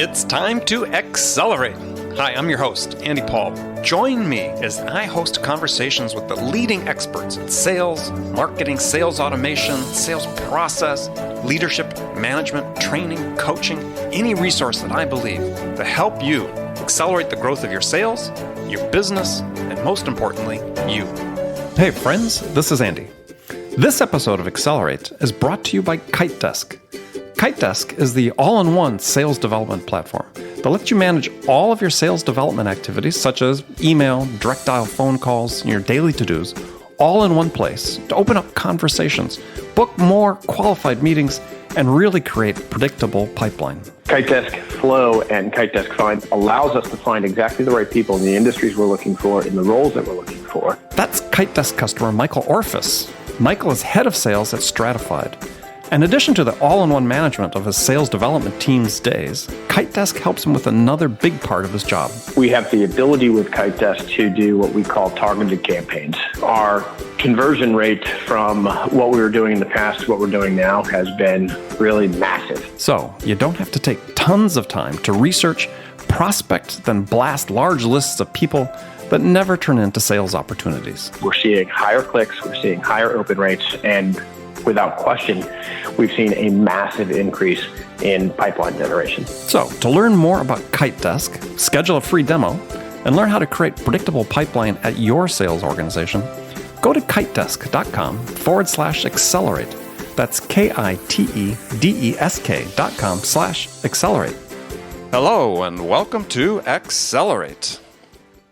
It's time to accelerate. Hi, I'm your host, Andy Paul. Join me as I host conversations with the leading experts in sales, marketing, sales automation, sales process, leadership, management, training, coaching, any resource that I believe to help you accelerate the growth of your sales, your business, and most importantly, you. Hey friends, this is Andy. This episode of Accelerate is brought to you by KiteDesk. KiteDesk is the all-in-one sales development platform that lets you manage all of your sales development activities, such as email, direct dial phone calls, and your daily to-dos, all in one place to open up conversations, book more qualified meetings, and really create a predictable pipeline. KiteDesk Flow and KiteDesk Find allows us to find exactly the right people in the industries we're looking for, in the roles that we're looking for. That's KiteDesk customer Michael Orphis. Michael is head of sales at Stratified. In addition to the all-in-one management of his sales development team's days, KiteDesk helps him with another big part of his job. We have the ability with KiteDesk to do what we call targeted campaigns. Our conversion rate from what we were doing in the past to what we're doing now has been really massive. So you don't have to take tons of time to research, prospect, then blast large lists of people that never turn into sales opportunities. We're seeing higher clicks, we're seeing higher open rates, and without question, we've seen a massive increase in pipeline generation. So, to learn more about KiteDesk, schedule a free demo, and learn how to create predictable pipeline at your sales organization, go to kitedesk.com/accelerate. That's KITEDESK.com/accelerate. Hello, and welcome to Accelerate.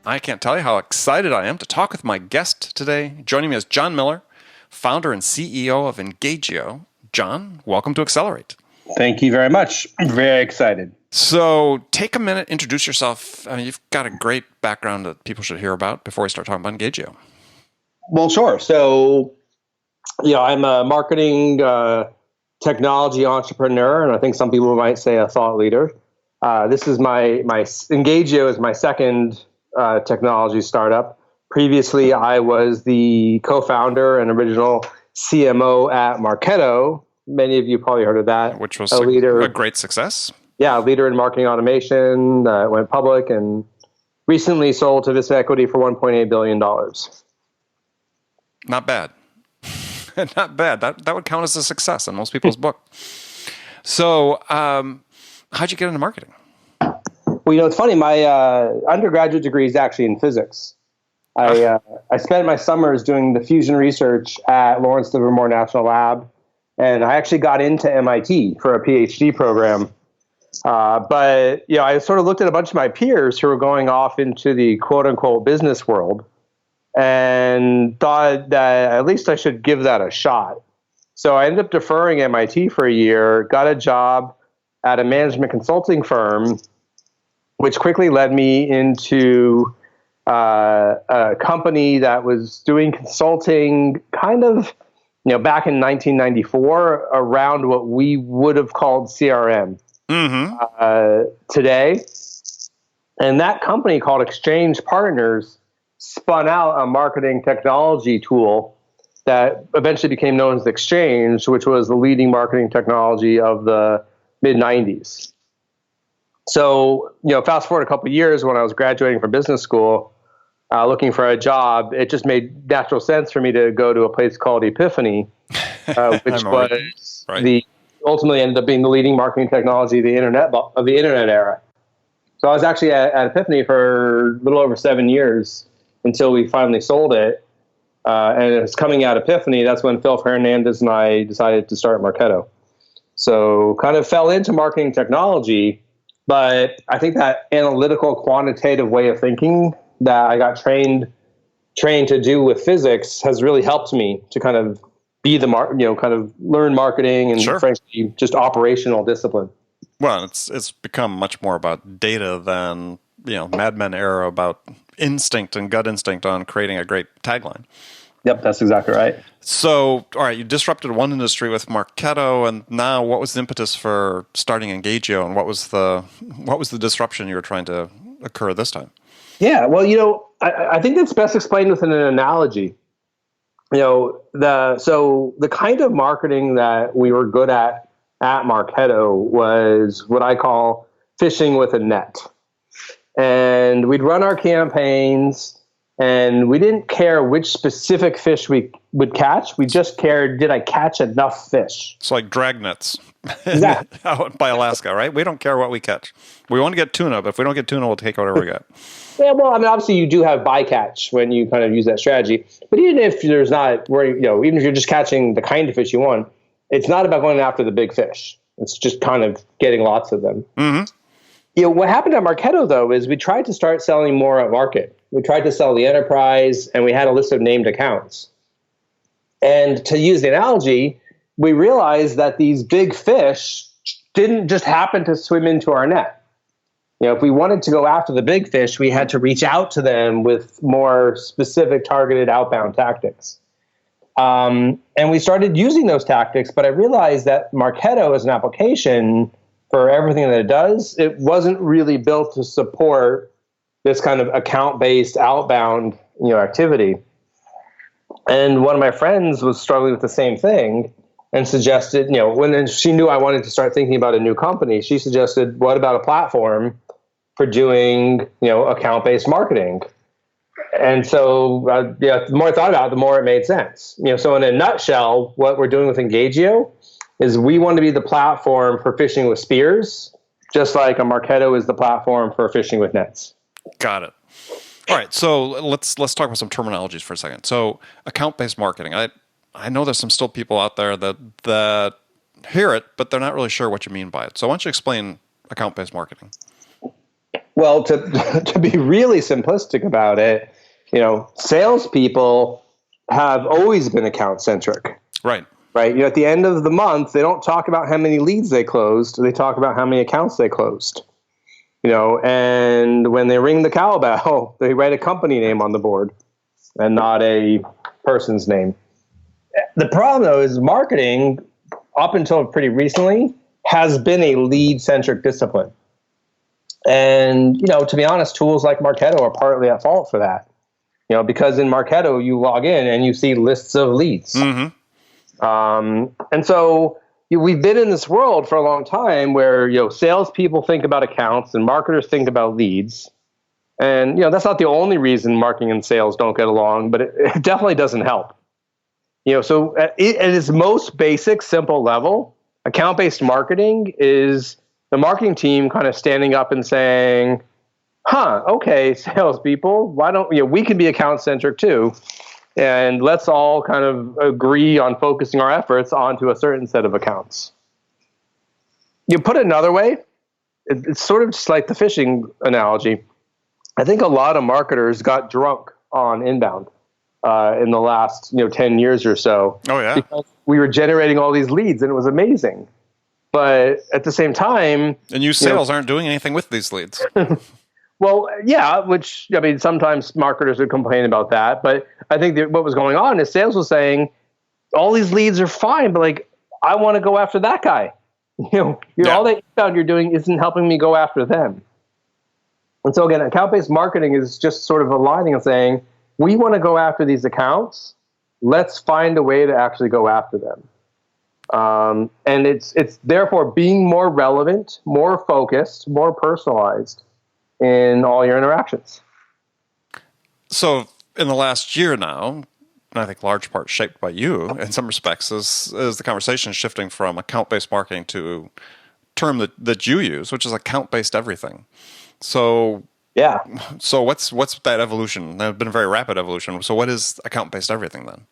I can't tell you how excited I am to talk with my guest today. Joining me is John Miller, founder and CEO of Engagio. John, welcome to Accelerate. Thank you very much. I'm very excited. So take a minute, introduce yourself. I mean, you've got a great background that people should hear about before we start talking about Engagio. Well, sure. So, I'm a marketing technology entrepreneur, and I think some people might say a thought leader. This is my Engagio is my second technology startup. Previously, I was the co-founder and original CMO at Marketo. Many of you probably heard of that. Which was a great success. Yeah, a leader in marketing automation, went public and recently sold to Vista Equity for $1.8 billion. Not bad. Not bad. That would count as a success in most people's book. So how'd you get into marketing? Well, it's funny. My undergraduate degree is actually in physics. I spent my summers doing the fusion research at Lawrence Livermore National Lab, and I actually got into MIT for a PhD program. But I sort of looked at a bunch of my peers who were going off into the quote-unquote business world and thought that at least I should give that a shot. So I ended up deferring MIT for a year, got a job at a management consulting firm, which quickly led me into a company that was doing consulting kind of, back in 1994 around what we would have called CRM today. And that company called Exchange Partners spun out a marketing technology tool that eventually became known as Exchange, which was the leading marketing technology of the mid-90s. So, fast forward a couple of years when I was graduating from business school, looking for a job, it just made natural sense for me to go to a place called Epiphany, which was ultimately ended up being the leading marketing technology of the internet era. So I was actually at Epiphany for a little over 7 years until we finally sold it. And it was coming out of Epiphany. That's when Phil Hernandez and I decided to start Marketo. So kind of fell into marketing technology, but I think that analytical, quantitative way of thinking that I got trained to do with physics has really helped me to kind of be kind of learn marketing and frankly, just operational discipline. Well, it's become much more about data than, Mad Men era about instinct and gut instinct on creating a great tagline. Yep, that's exactly right. So, all right, you disrupted one industry with Marketo, and now what was the impetus for starting Engagio, and what was the disruption you were trying to occur this time? Yeah, well, I think that's best explained with an analogy. The kind of marketing that we were good at Marketo was what I call fishing with a net. And we'd run our campaigns, and we didn't care which specific fish we would catch. We just cared, did I catch enough fish? It's like drag nets Exactly. out by Alaska, right? We don't care what we catch. We want to get tuna, but if we don't get tuna, we'll take whatever we get. Yeah, well, I mean, obviously you do have bycatch when you kind of use that strategy. But even if there's not, even if you're just catching the kind of fish you want, it's not about going after the big fish. It's just kind of getting lots of them. Mm-hmm. What happened at Marketo, though, is we tried to start selling more at market. We tried to sell the enterprise, and we had a list of named accounts. And to use the analogy, we realized that these big fish didn't just happen to swim into our net. If we wanted to go after the big fish, we had to reach out to them with more specific targeted outbound tactics. And we started using those tactics, but I realized that Marketo as an application for everything that it does, it wasn't really built to support this kind of account-based outbound, activity. And one of my friends was struggling with the same thing and suggested, when she knew I wanted to start thinking about a new company, she suggested, what about a platform for doing, account-based marketing? And so, the more I thought about it, the more it made sense. So in a nutshell, what we're doing with Engagio is we want to be the platform for fishing with spears, just like a Marketo is the platform for fishing with nets. Got it. All right, so let's talk about some terminologies for a second. So account-based marketing. I know there's some still people out there that hear it, but they're not really sure what you mean by it. So why don't you explain account-based marketing? Well, to be really simplistic about it, salespeople have always been account-centric. Right. Right. At the end of the month, they don't talk about how many leads they closed. They talk about how many accounts they closed. And when they ring the cowbell, they write a company name on the board and not a person's name. The problem, though, is marketing, up until pretty recently, has been a lead-centric discipline. And, to be honest, tools like Marketo are partly at fault for that. Because in Marketo, you log in and you see lists of leads. Mm-hmm. And so we've been in this world for a long time where, salespeople think about accounts and marketers think about leads. And, that's not the only reason marketing and sales don't get along, but it definitely doesn't help. So at its most basic, simple level, account-based marketing is the marketing team kind of standing up and saying, okay, salespeople, why don't we can be account-centric too. And let's all kind of agree on focusing our efforts onto a certain set of accounts. You put it another way, it's sort of just like the fishing analogy. I think a lot of marketers got drunk on inbound in the last 10 years or so. Oh, yeah. Because we were generating all these leads, and it was amazing. But at the same time... And you sales aren't doing anything with these leads. Well, yeah, which, sometimes marketers would complain about that. But I think that what was going on is sales was saying, all these leads are fine, but I want to go after that guy. All that inbound you're doing isn't helping me go after them. And so again, account-based marketing is just sort of aligning and saying, we want to go after these accounts. Let's find a way to actually go after them. And it's therefore being more relevant, more focused, more personalized in all your interactions. So in the last year now, and I think large part shaped by you in some respects, is the conversation shifting from account-based marketing to term that you use, which is account-based everything. So yeah. So what's that evolution? There's been a very rapid evolution. So what is account-based everything then?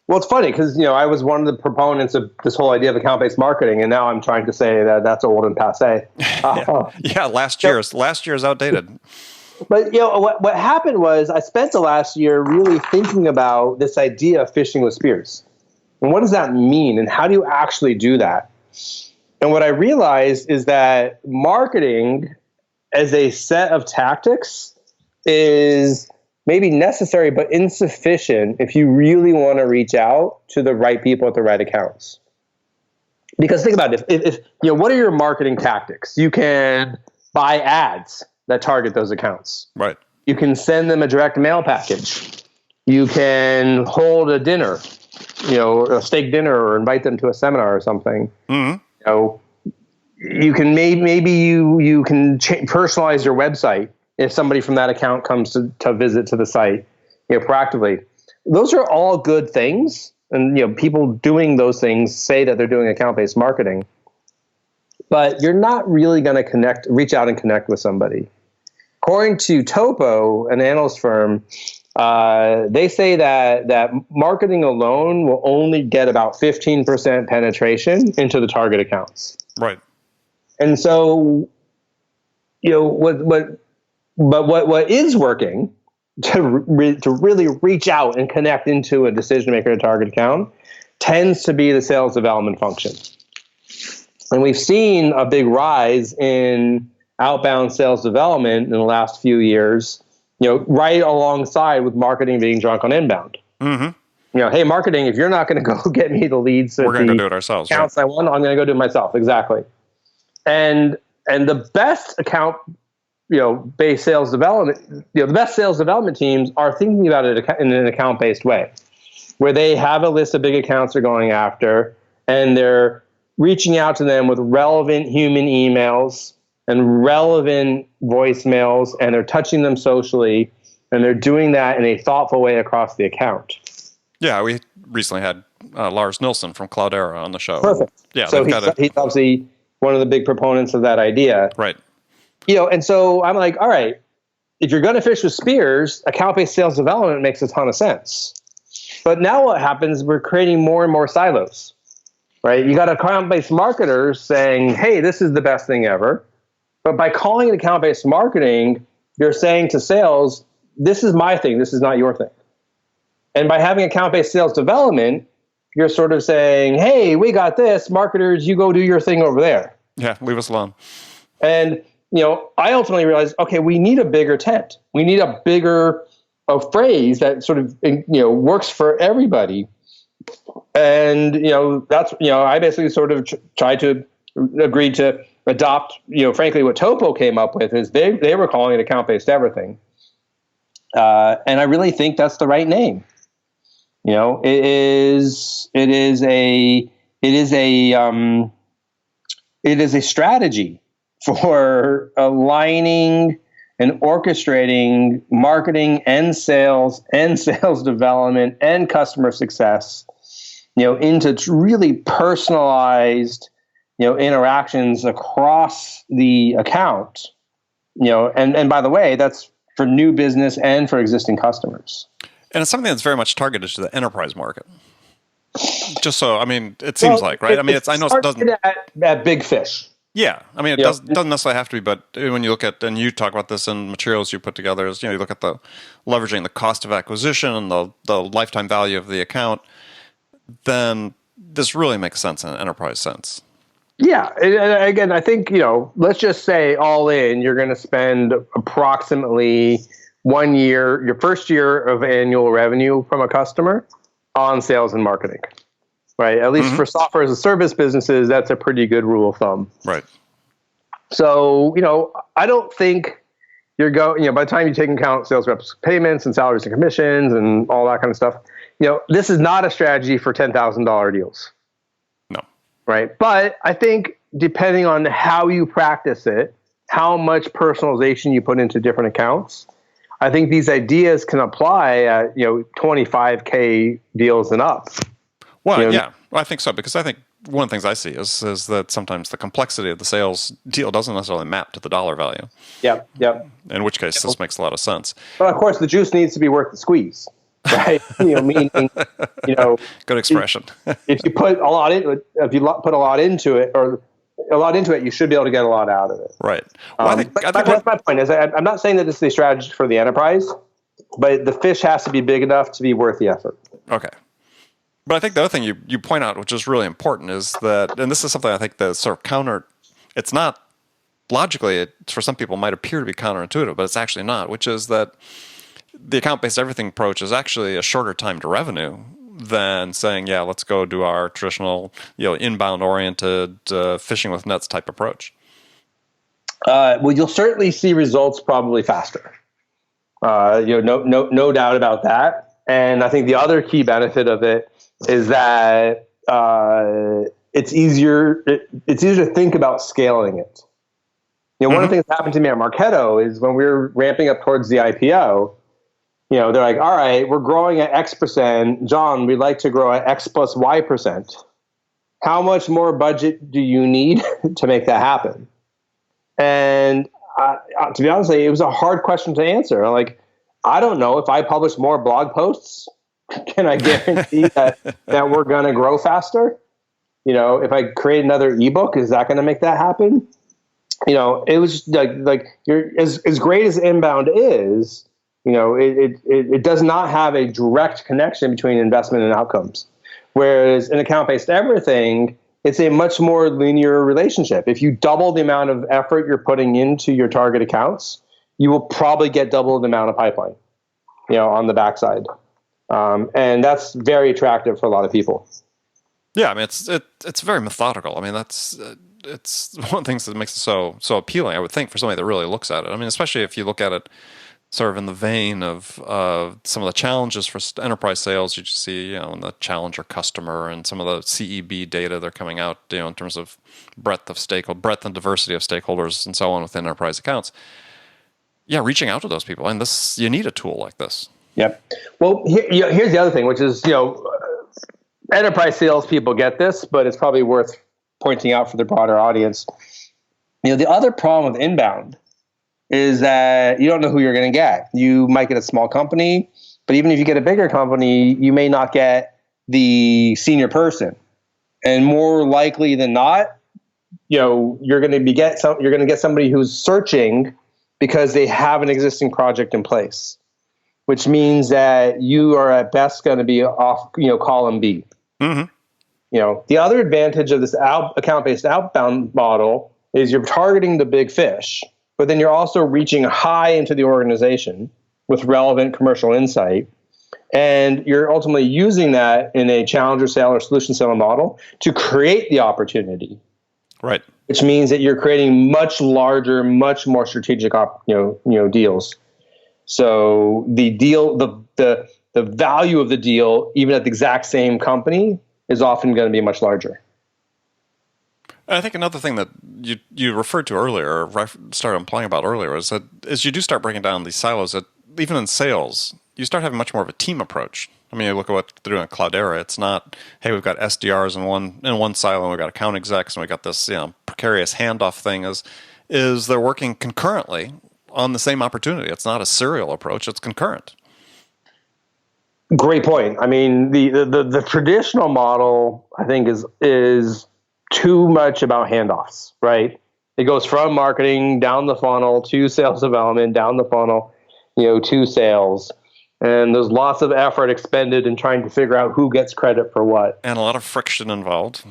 Well, it's funny because, I was one of the proponents of this whole idea of account-based marketing, and now I'm trying to say that that's old and passé. Last year's outdated. But, what happened was I spent the last year really thinking about this idea of fishing with spears. And what does that mean? And how do you actually do that? And what I realized is that marketing as a set of tactics is maybe necessary but insufficient if you really want to reach out to the right people at the right accounts. Because think about it, if what are your marketing tactics? You can buy ads that target those accounts. Right. You can send them a direct mail package. You can hold a dinner, a steak dinner, or invite them to a seminar or something. Mm-hmm. you can maybe you can personalize your website if somebody from that account comes to visit to the site, proactively. Those are all good things, and people doing those things say that they're doing account-based marketing, but you're not really going to reach out and connect with somebody. According to Topo, an analyst firm, they say that marketing alone will only get about 15% penetration into the target accounts. Right. And so, what is working to really reach out and connect into a decision maker in a target account tends to be the sales development function. And we've seen a big rise in outbound sales development in the last few years, right alongside with marketing being drunk on inbound. Mm-hmm. Hey, marketing, if you're not going to go get me the leads, we're going to go do it ourselves. Accounts right? I want, I'm going to go do it myself. Exactly. And the best account, based sales development, the best sales development teams are thinking about it in an account-based way, where they have a list of big accounts they're going after, and they're reaching out to them with relevant human emails and relevant voicemails, and they're touching them socially, and they're doing that in a thoughtful way across the account. Yeah, we recently had Lars Nilsson from Cloudera on the show. Perfect. Yeah, so he's obviously one of the big proponents of that idea. Right. And so I'm like, all right, if you're going to fish with spears, account-based sales development makes a ton of sense. But now what happens, we're creating more and more silos, right? You got account-based marketers saying, hey, this is the best thing ever. But by calling it account-based marketing, you're saying to sales, this is my thing, this is not your thing. And by having account-based sales development, you're sort of saying, hey, we got this, marketers, you go do your thing over there. Yeah, leave us alone. And, I ultimately realized, okay, we need a bigger tent. We need a bigger phrase that sort of, works for everybody. And, that's, I basically sort of tried to agree to adopt, frankly, what Topo came up with is they were calling it account-based everything. And I really think that's the right name. It is a strategy for aligning and orchestrating marketing and sales development and customer success, into really personalized, interactions across the account, and by the way, that's for new business and for existing customers. And it's something that's very much targeted to the enterprise market. Just so, it seems like, right? It's doesn't at big fish. Yeah, it doesn't necessarily have to be, but when you look at, and you talk about this in materials you put together, is you look at the leveraging the cost of acquisition and the lifetime value of the account, then this really makes sense in an enterprise sense. Yeah, and again, I think let's just say all in, you're going to spend approximately 1 year, your first year of annual revenue from a customer on sales and marketing. Right, at least for software as a service businesses, that's a pretty good rule of thumb. Right. So, I don't think you're going, by the time you take into account sales reps payments and salaries and commissions and all that kind of stuff, this is not a strategy for $10,000 deals. No. Right. But I think depending on how you practice it, how much personalization you put into different accounts, I think these ideas can apply at, $25K deals and up. Well, yeah, I think so, because I think one of the things I see is that sometimes the complexity of the sales deal doesn't necessarily map to the dollar value. Yep. In which case, this makes a lot of sense. But of course, the juice needs to be worth the squeeze, right? Meaning, good expression. if you put a lot into it, you should be able to get a lot out of it. Right. Well, I think that's my point. Is I'm not saying that this is a strategy for the enterprise, but the fish has to be big enough to be worth the effort. Okay. But I think the other thing you point out, which is really important, is that, and this is something I think that sort of it's not, logically, it for some people might appear to be counterintuitive, but it's actually not, which is that the account-based everything approach is actually a shorter time to revenue than saying, yeah, let's go do our traditional, inbound-oriented fishing with nets type approach. Well, you'll certainly see results probably faster. No doubt about that. And I think the other key benefit of it is that it's easier. It's easier to think about scaling it. One of the things that happened to me at Marketo is when we were ramping up towards the IPO. They're like, all right, we're growing at X%. John, we'd like to grow at X plus Y%. How much more budget do you need to make that happen? And to be honest with you, it was a hard question to answer. Like, I don't know. If I publish more blog posts, can I guarantee that we're going to grow faster? If I create another ebook, is that going to make that happen? It was like you're as great as inbound is. It does not have a direct connection between investment and outcomes. Whereas in account-based everything, it's a much more linear relationship. If you double the amount of effort you're putting into your target accounts, you will probably get double the amount of pipeline, on the backside. And that's very attractive for a lot of people. Yeah, I mean, it's very methodical. I mean, that's it's one of the things that makes it so appealing, I would think, for somebody that really looks at it. I mean, especially if you look at it sort of in the vein of some of the challenges for enterprise sales you just see, in the challenger customer and some of the CEB data they're coming out, in terms of breadth and diversity of stakeholders and so on within enterprise accounts. Yeah, reaching out to those people, and you need a tool like this. Yep. Well, here's the other thing, which is, enterprise sales people get this, but it's probably worth pointing out for the broader audience. The other problem with inbound is that you don't know who you're going to get. You might get a small company, but even if you get a bigger company, you may not get the senior person. And more likely than not, you're going to get somebody who's searching because they have an existing project in place, which means that you are at best going to be off, column B. Mm-hmm. The other advantage of this account-based outbound model is you're targeting the big fish, but then you're also reaching high into the organization with relevant commercial insight. And you're ultimately using that in a challenger sale or solution sale model to create the opportunity. Right. Which means that you're creating much larger, much more strategic deals. So the deal, the value of the deal, even at the exact same company, is often going to be much larger. I think another thing that you referred to earlier, or started implying about earlier, is that as you do start breaking down these silos, that even in sales, you start having much more of a team approach. I mean, you look at what they're doing at Cloudera. It's not, hey, we've got SDRs in one silo, and we've got account execs, and we've got this precarious handoff thing. Is they're working concurrently on the same opportunity. It's not a serial approach; it's concurrent. Great point. I mean, the traditional model, I think, is too much about handoffs, right? It goes from marketing down the funnel to sales development, down the funnel, to sales. And there's lots of effort expended in trying to figure out who gets credit for what. And a lot of friction involved.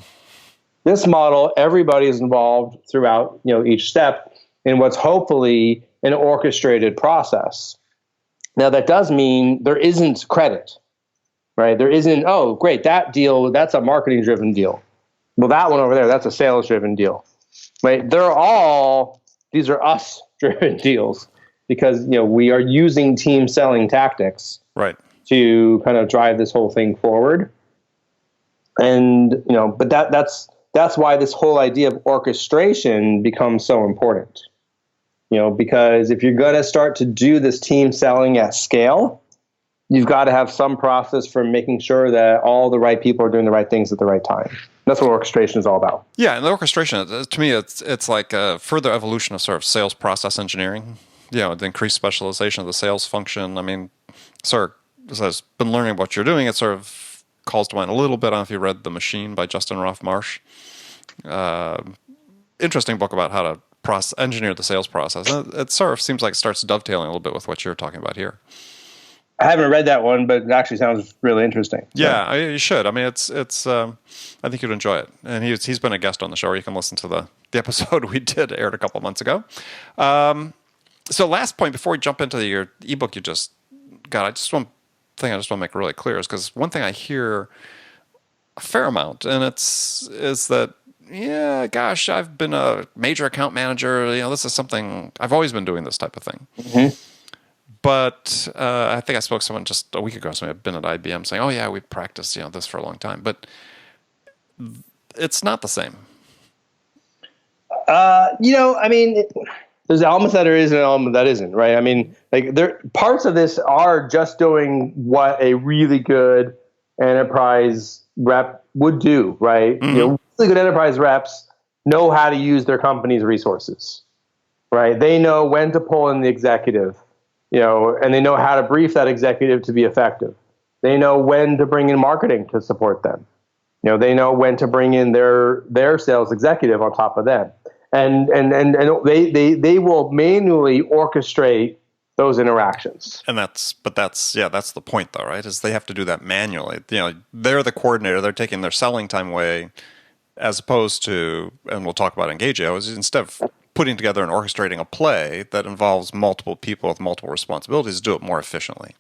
This model, everybody is involved throughout, each step in what's hopefully an orchestrated process. Now, that does mean there isn't credit, right? There isn't, oh, great, that deal, that's a marketing-driven deal. Well, that one over there, that's a sales-driven deal, right? These are us-driven deals because, we are using team selling tactics, right, to kind of drive this whole thing forward. And, but that's why this whole idea of orchestration becomes so important, because if you're going to start to do this team selling at scale, you've got to have some process for making sure that all the right people are doing the right things at the right time. That's what orchestration is all about. Yeah, and the orchestration, to me, it's like a further evolution of sort of sales process engineering. The increased specialization of the sales function. I mean, sort of, as I've been learning what you're doing, it sort of calls to mind a little bit. I don't know if you read The Machine by Justin Roth Marsh. Interesting book about how to engineer the sales process. It sort of seems like it starts dovetailing a little bit with what you're talking about here. I haven't read that one, but it actually sounds really interesting. Yeah, you should. I mean, it's. I think you'd enjoy it. And he's been a guest on the show. Or you can listen to the episode we did aired a couple months ago. So last point before we jump into your ebook you just got, one thing I just want to make really clear is because one thing I hear a fair amount, and is that, yeah, gosh, I've been a major account manager. This is something I've always been doing, this type of thing. Mm-hmm. But I think I spoke to someone just a week ago. Somebody had been at IBM saying, "Oh yeah, we practiced this for a long time." But it's not the same. I mean, there's elements that there is and an element that isn't, right? I mean, like parts of this are just doing what a really good enterprise rep would do, right? Mm-hmm. Really good enterprise reps know how to use their company's resources, right? They know when to pull in the executive, and they know how to brief that executive to be effective. They know when to bring in marketing to support them. They know when to bring in their sales executive on top of them. And they will manually orchestrate those interactions. And that's the point though, right? Is they have to do that manually. They're the coordinator. They're taking their selling time away, as opposed to, and we'll talk about Engagio, is instead of putting together and orchestrating a play that involves multiple people with multiple responsibilities, do it more efficiently.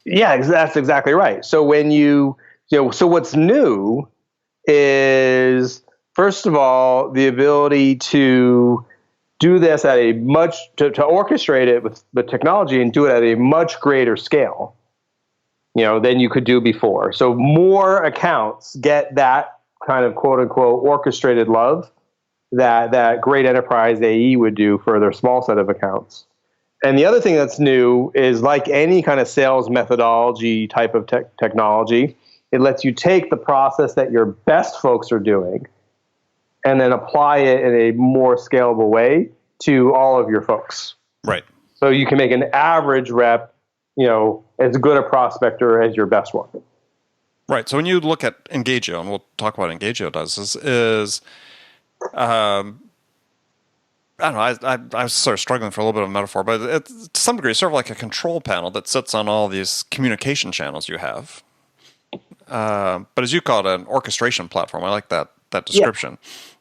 Yeah, that's exactly right. So so what's new is, first of all, the ability to do this at to orchestrate it with the technology and do it at a much greater scale, than you could do before. So more accounts get that kind of quote unquote orchestrated love that great enterprise AE would do for their small set of accounts. And the other thing that's new is, like any kind of sales methodology type of technology, it lets you take the process that your best folks are doing and then apply it in a more scalable way to all of your folks. Right. So you can make an average rep, as good a prospector as your best one. Right. So when you look at Engagio, and we'll talk about what Engagio does, I don't know. I was sort of struggling for a little bit of a metaphor, but to some degree, it's sort of like a control panel that sits on all these communication channels you have. But as you call it, an orchestration platform. I like that description.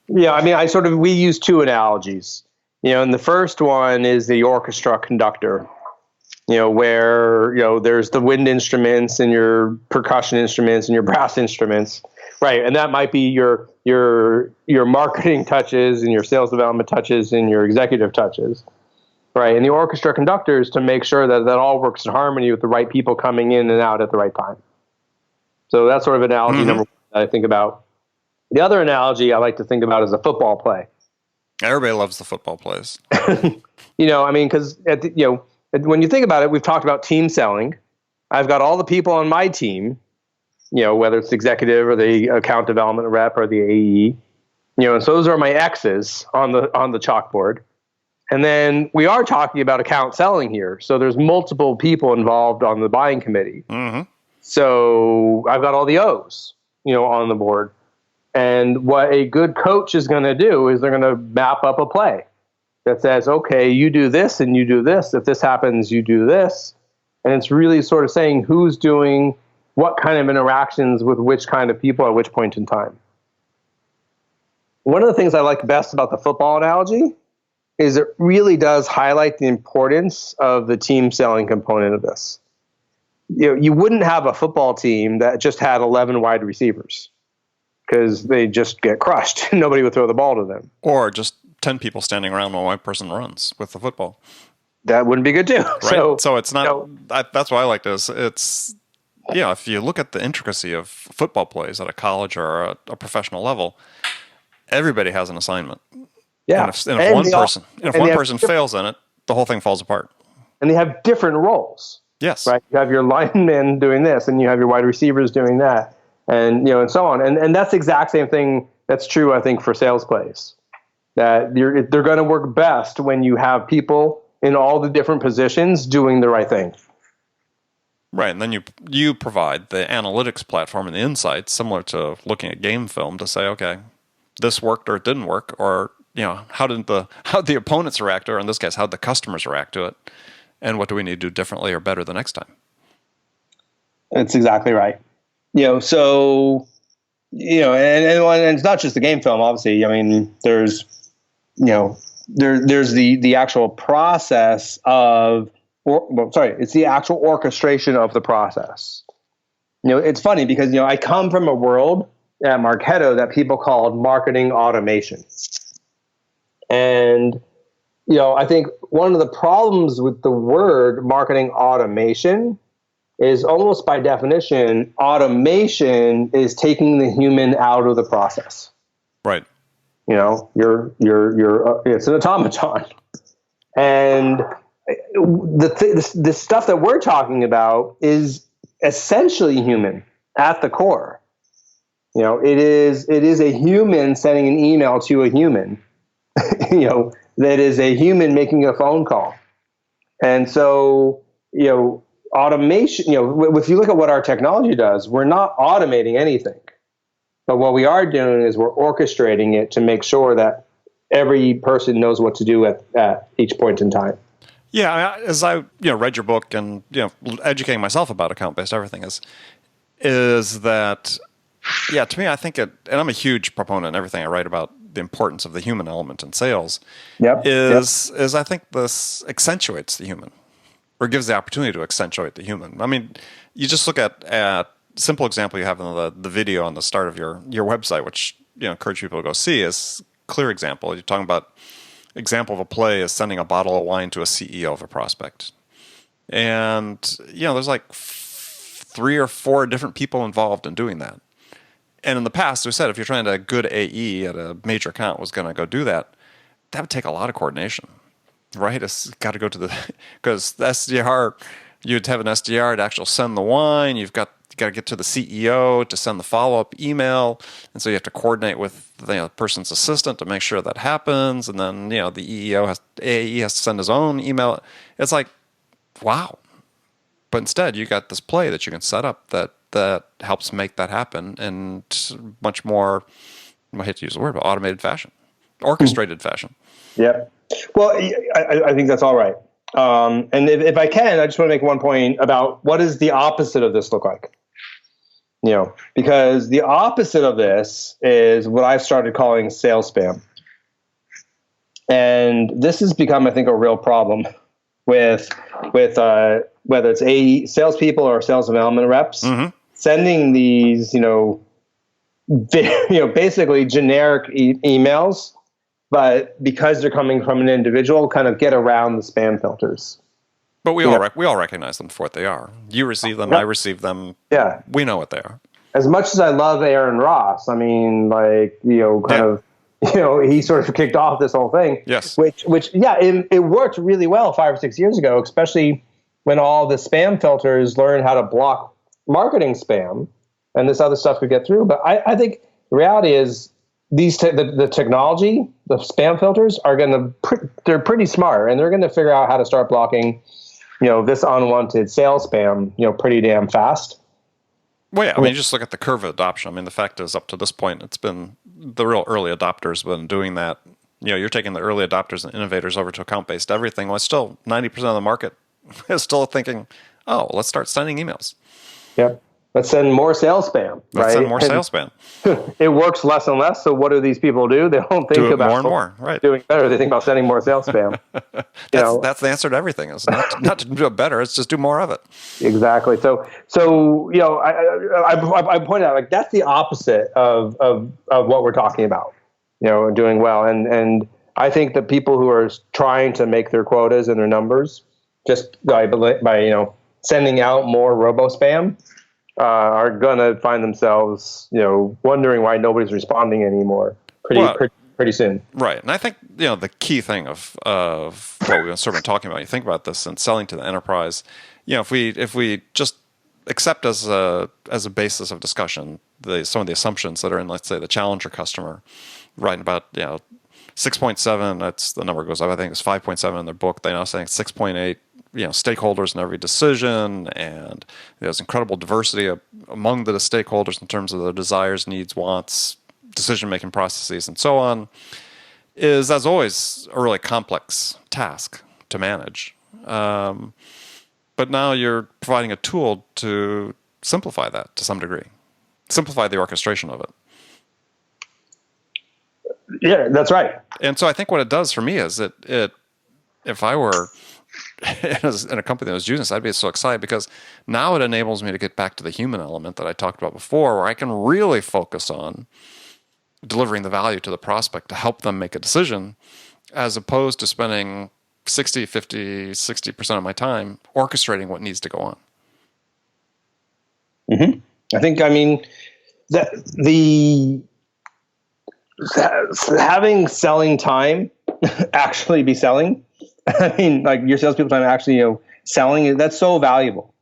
Yeah. I mean, we use two analogies. And the first one is the orchestra conductor. Where there's the wind instruments and your percussion instruments and your brass instruments, right? And that might be your marketing touches and your sales development touches and your executive touches, right? And the orchestra conductors to make sure that all works in harmony with the right people coming in and out at the right time. So that's sort of analogy number one that I think about. The other analogy I like to think about is a football play. Everybody loves the football plays. Because when you think about it, we've talked about team selling. I've got all the people on my team, whether it's the executive or the account development rep or the AE, and so those are my X's on the chalkboard. And then we are talking about account selling here. So there's multiple people involved on the buying committee. Mm-hmm. So I've got all the O's, on the board. And what a good coach is going to do is they're going to map up a play that says, okay, you do this and you do this. If this happens, you do this. And it's really sort of saying who's doing what kind of interactions with which kind of people at which point in time. One of the things I like best about the football analogy is it really does highlight the importance of the team selling component of this. You wouldn't have a football team that just had 11 wide receivers because they just get crushed. Nobody would throw the ball to them. Or just 10 people standing around while one person runs with the football. That wouldn't be good too. Right? So it's not, that's why I like this. It's, if you look at the intricacy of football plays at a college or a professional level, everybody has an assignment. Yeah. And if one person fails in it, the whole thing falls apart. And they have different roles. Yes. Right. You have your linemen doing this, and you have your wide receivers doing that, and and so on. And that's the exact same thing that's true, I think, for sales plays. That they're going to work best when you have people in all the different positions doing the right thing. Right, and then you provide the analytics platform and the insights, similar to looking at game film, to say, okay, this worked or it didn't work, or how did the opponents react, or in this case, how did the customers react to it, and what do we need to do differently or better the next time? That's exactly right. So and it's not just the game film. Obviously, there's there's the actual process of. It's the actual orchestration of the process. It's funny because, I come from a world at Marketo that people called marketing automation. And, I think one of the problems with the word marketing automation is almost by definition, automation is taking the human out of the process. Right. It's an automaton. And the stuff that we're talking about is essentially human at the core. It is a human sending an email to a human. That is a human making a phone call. And so, automation. If you look at what our technology does, we're not automating anything, but what we are doing is we're orchestrating it to make sure that every person knows what to do at each point in time. Yeah, as I read your book and educating myself about account-based everything is that, yeah, to me I think it, and I'm a huge proponent in everything I write about the importance of the human element in sales. Is I think this accentuates the human, or gives the opportunity to accentuate the human. I mean, you just look at simple example you have in the video on the start of your website, which encourage people to go see, is clear example. You're talking about example of a play is sending a bottle of wine to a CEO of a prospect. And, there's like 3 or 4 different people involved in doing that. And in the past, we said if you're trying to good AE at a major account was going to go do that, that would take a lot of coordination, right? It's got to go to because the SDR, you'd have an SDR to actually send the wine. You've got to get to the CEO to send the follow-up email. And so you have to coordinate with the person's assistant to make sure that happens. And then, the AE has to send his own email. It's like, wow. But instead, you got this play that you can set up that helps make that happen in much more, I hate to use the word, but automated fashion, orchestrated fashion. Yeah. Well, I think that's all right. And if I can, I just want to make one point about what does the opposite of this look like? Because the opposite of this is what I've started calling sales spam. And this has become, I think, a real problem with whether it's salespeople or sales development reps, sending these, basically generic emails, but because they're coming from an individual, kind of get around the spam filters. But we all recognize them for what they are. You receive them, I receive them. Yeah, we know what they are. As much as I love Aaron Ross, I mean, he sort of kicked off this whole thing. Yes. Which it worked really well 5 or 6 years ago, especially when all the spam filters learned how to block marketing spam, and this other stuff could get through. But I think the reality is the technology, the spam filters they're pretty smart, and they're going to figure out how to start blocking, this unwanted sales spam, pretty damn fast. Well, yeah, I mean, you just look at the curve of adoption. I mean, the fact is, up to this point, it's been the real early adopters been doing that. You're taking the early adopters and innovators over to account-based everything. Well, still 90% of the market is still thinking, oh, let's start sending emails. Yep. Let's send more sales spam. Let's send more sales spam. It works less and less. So what do these people do? They don't think about more and more. Right. Doing better. They think about sending more sales spam. That's the answer to everything. Is not to do it better. It's just do more of it. Exactly. So I pointed out, like, that's the opposite of what we're talking about. Doing well, and I think the people who are trying to make their quotas and their numbers just by sending out more robo spam are going to find themselves, wondering why nobody's responding anymore pretty soon. Right. And I think, the key thing of what we've been sort of talking about, you think about this and selling to the enterprise, if we just accept as a basis of discussion some of the assumptions that are in, let's say, the challenger customer, writing about, 6.7, that's the number goes up. I think it's 5.7 in their book. They're now saying 6.8. Stakeholders in every decision, and there's incredible diversity among the stakeholders in terms of their desires, needs, wants, decision-making processes, and so on, is, as always, a really complex task to manage. But now you're providing a tool to simplify that to some degree, simplify the orchestration of it. Yeah, that's right. And so I think what it does for me is it if I were in a company that was using this, I'd be so excited, because now it enables me to get back to the human element that I talked about before, where I can really focus on delivering the value to the prospect to help them make a decision, as opposed to spending 60, 50, 60% of my time orchestrating what needs to go on. Mm-hmm. I think, that having selling time actually be selling. I mean, like your salespeople time actually, selling, that's so valuable.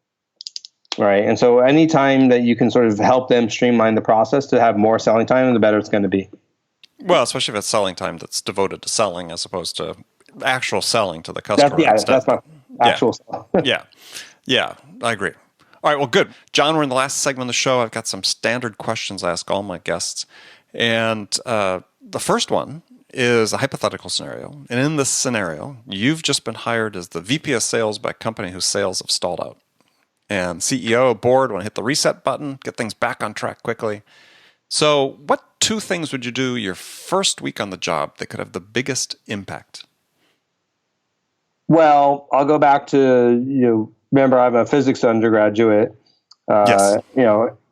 Right. And so anytime that you can sort of help them streamline the process to have more selling time, the better it's going to be. Well, especially if it's selling time that's devoted to selling as opposed to actual selling to the customer. That's my actual selling. Yeah, I agree. All right, well, good. John, we're in the last segment of the show. I've got some standard questions I ask all my guests. And the first one is a hypothetical scenario. And in this scenario, you've just been hired as the VP of sales by a company whose sales have stalled out. And CEO, board, want to hit the reset button, get things back on track quickly. So what 2 things would you do your first week on the job that could have the biggest impact? Well, I'll go back to, remember I'm a physics undergraduate, Yes.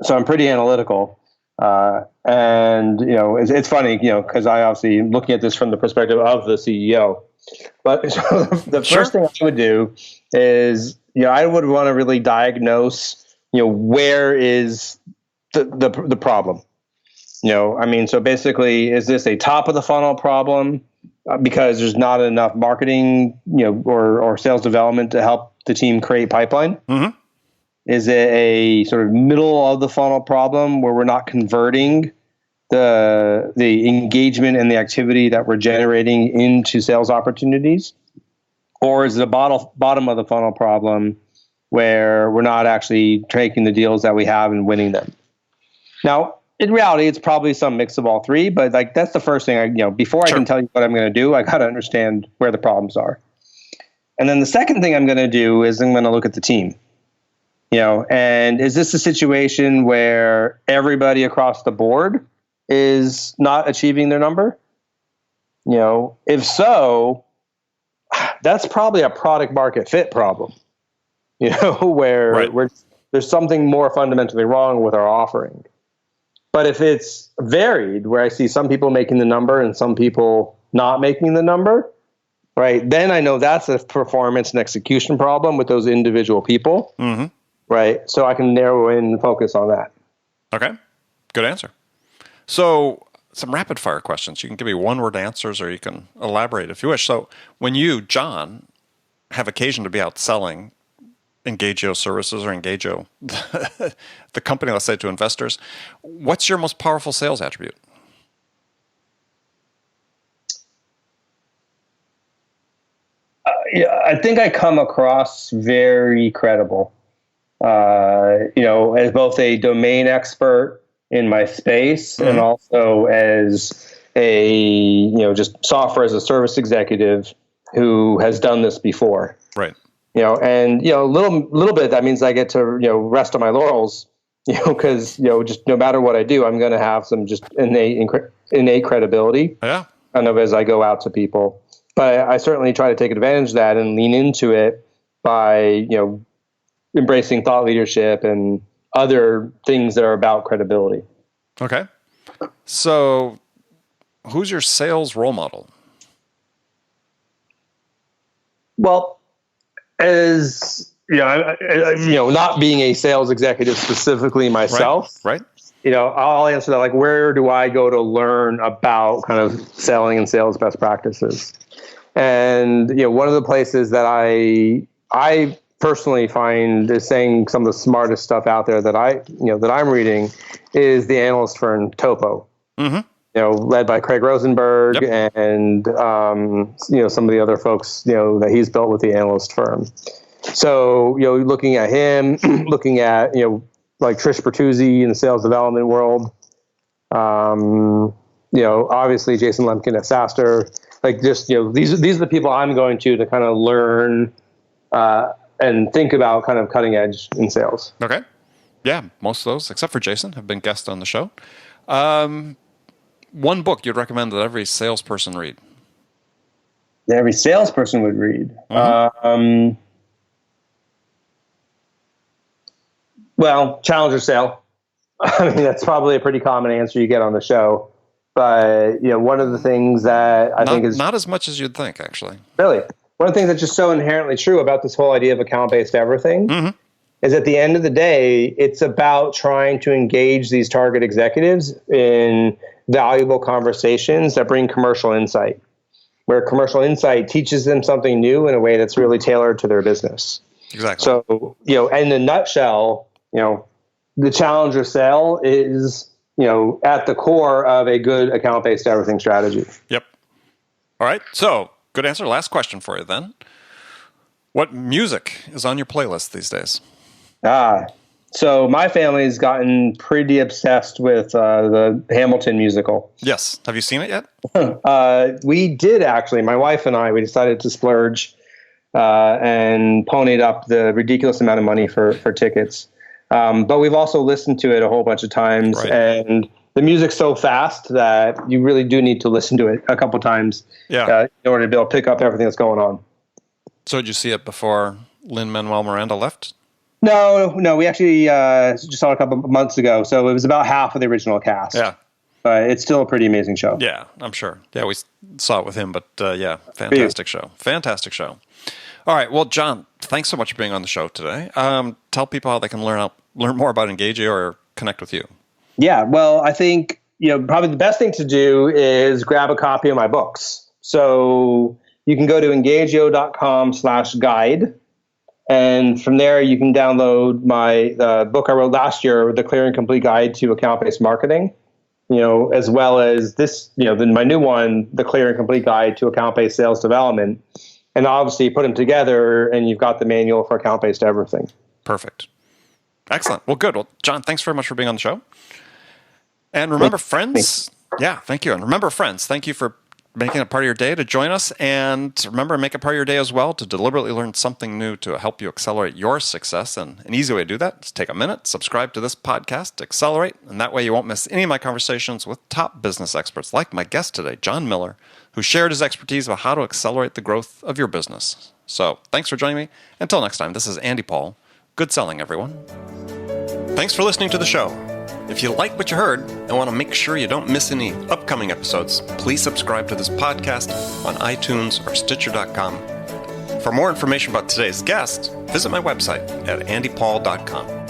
So I'm pretty analytical. And, it's funny, because I obviously am looking at this from the perspective of the CEO. But so the first thing I would do is, I would want to really diagnose, where is the problem? So basically, is this a top of the funnel problem because there's not enough marketing, or sales development to help the team create pipeline? Mm-hmm. Is it a sort of middle of the funnel problem where we're not converting the engagement and the activity that we're generating into sales opportunities? Or is it a bottom of the funnel problem where we're not actually taking the deals that we have and winning them? Now, in reality, it's probably some mix of all 3, but that's the first thing before I can tell you what I'm going to do, I got to understand where the problems are. And then the second thing I'm going to do is I'm going to look at the team. And is this a situation where everybody across the board is not achieving their number? If so, that's probably a product market fit problem, where there's something more fundamentally wrong with our offering. But if it's varied, where I see some people making the number and some people not making the number, right, then I know that's a performance and execution problem with those individual people. Mm-hmm. Right. So I can narrow in and focus on that. Okay. Good answer. So some rapid fire questions. You can give me 1-word answers or you can elaborate if you wish. So when you, John, have occasion to be out selling Engagio services or Engagio, the company, let's say, to investors, what's your most powerful sales attribute? I think I come across very credible. As both a domain expert in my space and also as a, just software as a service executive who has done this before. Right. And, a little bit, that means I get to, rest on my laurels, because, just no matter what I do, I'm going to have some just innate credibility. Yeah. Kind of as I go out to people. But I certainly try to take advantage of that and lean into it by, embracing thought leadership and other things that are about credibility. Okay. So who's your sales role model? Well, as not being a sales executive specifically myself, right? I'll answer that like, where do I go to learn about kind of selling and sales best practices? And one of the places that I personally find is saying some of the smartest stuff out there that I'm reading is the analyst firm Topo. Mm-hmm. Led by Craig Rosenberg. Yep. And some of the other folks that he's built with the analyst firm. So looking at him, looking at like Trish Bertuzzi in the sales development world. Obviously Jason Lemkin at SaaStr. Like just these are the people I'm going to kind of learn and think about kind of cutting edge in sales. Okay. Yeah, most of those, except for Jason, have been guests on the show. One book you'd recommend that every salesperson read? That every salesperson would read? Mm-hmm. Well, Challenger Sale. I mean, that's probably a pretty common answer you get on the show. But, one of the things that I think is... Not as much as you'd think, actually. Really? One of the things that's just so inherently true about this whole idea of account-based everything is at the end of the day, it's about trying to engage these target executives in valuable conversations that bring commercial insight, where commercial insight teaches them something new in a way that's really tailored to their business. Exactly. So, in a nutshell, the challenger sale is, at the core of a good account-based everything strategy. Yep. All right. So, good answer. Last question for you then. What music is on your playlist these days? So my family's gotten pretty obsessed with the Hamilton musical. Yes. Have you seen it yet? We did, actually. My wife and I, we decided to splurge and ponied up the ridiculous amount of money for tickets. But we've also listened to it a whole bunch of times. Right. And the music's so fast that you really do need to listen to it a couple times in order to be able to pick up everything that's going on. So did you see it before Lin-Manuel Miranda left? No. We actually just saw it a couple of months ago. So it was about half of the original cast. Yeah. But it's still a pretty amazing show. Yeah, I'm sure. Yeah, we saw it with him, but fantastic show. Fantastic show. All right. Well, John, thanks so much for being on the show today. Tell people how they can learn more about Engagio or connect with you. Yeah, well, I think probably the best thing to do is grab a copy of my books. So you can go to engagio.com/guide. And from there, you can download my book I wrote last year, The Clear and Complete Guide to Account-Based Marketing, as well as this, my new one, The Clear and Complete Guide to Account-Based Sales Development. And obviously put them together and you've got the manual for account-based everything. Perfect. Excellent. Well, good. Well, John, thanks very much for being on the show. And remember, friends, thank you. And remember, friends, thank you for making it part of your day to join us. And remember, make it part of your day as well to deliberately learn something new to help you accelerate your success. And an easy way to do that is take a minute, subscribe to this podcast, Accelerate, and that way you won't miss any of my conversations with top business experts like my guest today, John Miller, who shared his expertise about how to accelerate the growth of your business. So thanks for joining me. Until next time, this is Andy Paul. Good selling, everyone. Thanks for listening to the show. If you like what you heard and want to make sure you don't miss any upcoming episodes, please subscribe to this podcast on iTunes or Stitcher.com. For more information about today's guest, visit my website at andypaul.com.